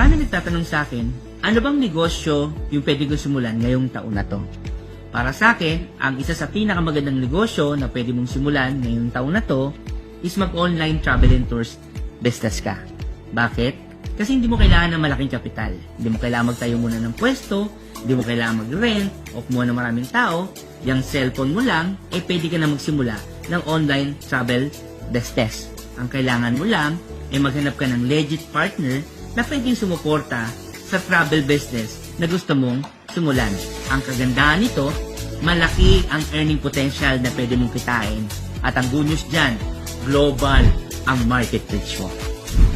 Marami nagtatanong sa akin, ano bang negosyo yung pwede kong simulan ngayong taon na to? Para sa akin, ang isa sa pinakamagandang negosyo na pwede mong simulan ngayong taon na to is mag-online travel and tours business ka. Bakit? Kasi hindi mo kailangan ng malaking kapital. Hindi mo kailangan magtayo muna ng pwesto, hindi mo kailangan mag-rent o kumuha ng maraming tao. Yung cellphone mo lang, pwede ka na magsimula ng online travel business. Ang kailangan mo lang ay maghanap ka ng legit partner na pwedeng sumuporta sa travel business na gusto mong simulan. Ang kagandahan nito, malaki ang earning potential na pwede mong kitain. At ang good news dyan, global ang market reach mo.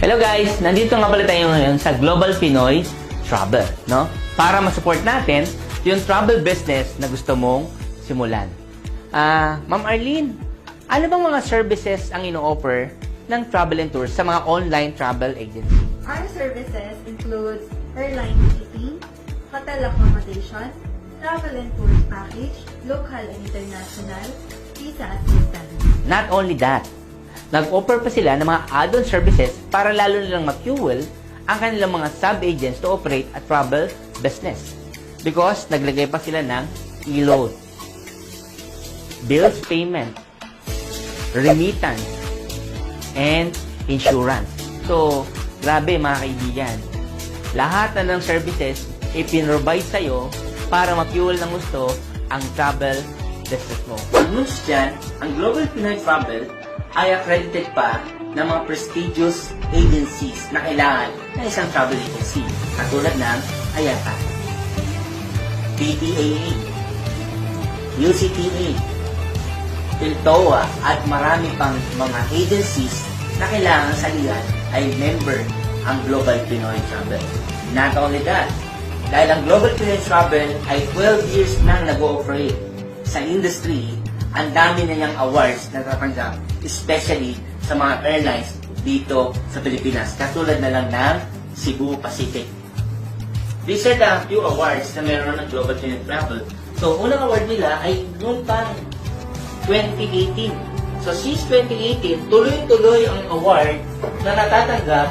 Hello guys! Nandito nga pala tayo ngayon sa Global Pinoy Travel, no? Para ma-support natin yung travel business na gusto mong simulan. Ma'am Arlene, ano bang mga services ang ino-offer ng travel and tours sa mga online travel agency? Our services includes airline ticketing, hotel accommodation, travel and tours package, local and international, visa assistance. Not only that, nag-offer pa sila ng mga add-on services para lalo nilang ma-fuel ang kanilang mga sub-agents to operate a travel business. Because naglagay pa sila ng e-load, bills payment, remittance, and insurance. So, grabe mga kaibigan. Lahat na ng services ipinrovide sa'yo para ma-fuel ng gusto ang travel business mo. Ang news dyan, ang Global Pinoy Travel ay accredited pa ng mga prestigious agencies na kailangan ng isang travel agency. Katulad ng IATA, PTAA, UCTA, PILTOA, at marami pang mga agencies na kailangan salihan ay member ang Global Pinoy Travel. Not only that, dahil ang Global Pinoy Travel ay 12 years nang nag-ooperate sa industry, ang dami na niyang awards na natatanggap, especially sa mga airlines dito sa Pilipinas, katulad na lang ng Cebu Pacific. These are the few awards na meron ng Global Pinoy Travel. So, unang award nila ay noong pang 2018. So, since 2018, tuloy-tuloy ang award na natatanggap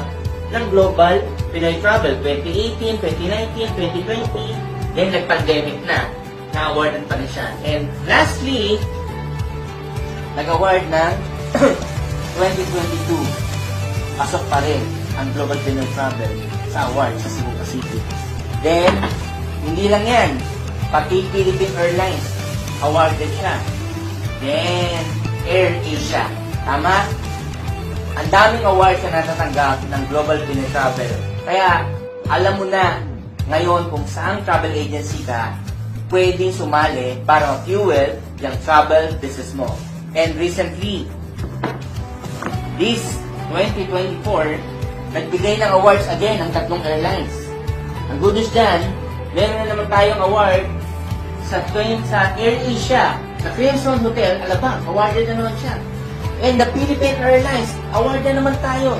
ng Global Pinoy Travel. 2018, 2019, 2020, then nag-pandemic na. Na-awardan pa rin siya. And lastly, nag-award ng 2022. Pasok pa rin ang Global Pinoy Travel sa award sa Cebu Pacific. Then, hindi lang yan. Pati Philippine Airlines, awarded siya. Then, Air Asia. Tama? Ang daming awards na natatanggap ng Global Pinoy Travel. Kaya, alam mo na ngayon kung saang travel agency ka pwedeng sumali para ma-fuel yung travel business mo. And recently, this 2024, nagbigay ng awards again ang tatlong airlines. Ang good news dyan, meron na naman tayong award sa Air Asia, sa Crimson Hotel, Alabang, awarded na naman siya. And the Philippine Airlines, award na naman tayo.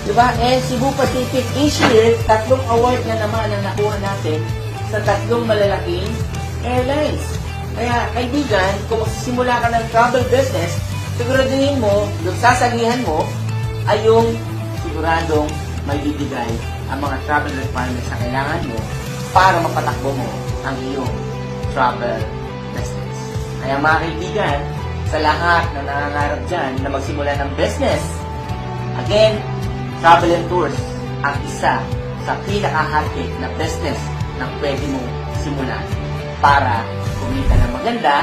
Diba? And Cebu Pacific Asia, tatlong award na naman ang nakuha natin sa tatlong malalaking airlines. Kaya, kaibigan, kung magsisimula ka ng travel business, siguraduhin mo, yung sasalihan mo, ay yung siguradong may bibigay ang mga travel requirements na kailangan mo para mapatakbo mo ang iyong travel business. Kaya mga kaibigan, sa lahat na nangangarap dyan na magsimula ng business, again, travel and tours ang isa sa pinaka-hotcake na business na pwede mong simulan para kumita ng maganda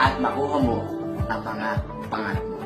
at makuha mo ang mga pangarap mo.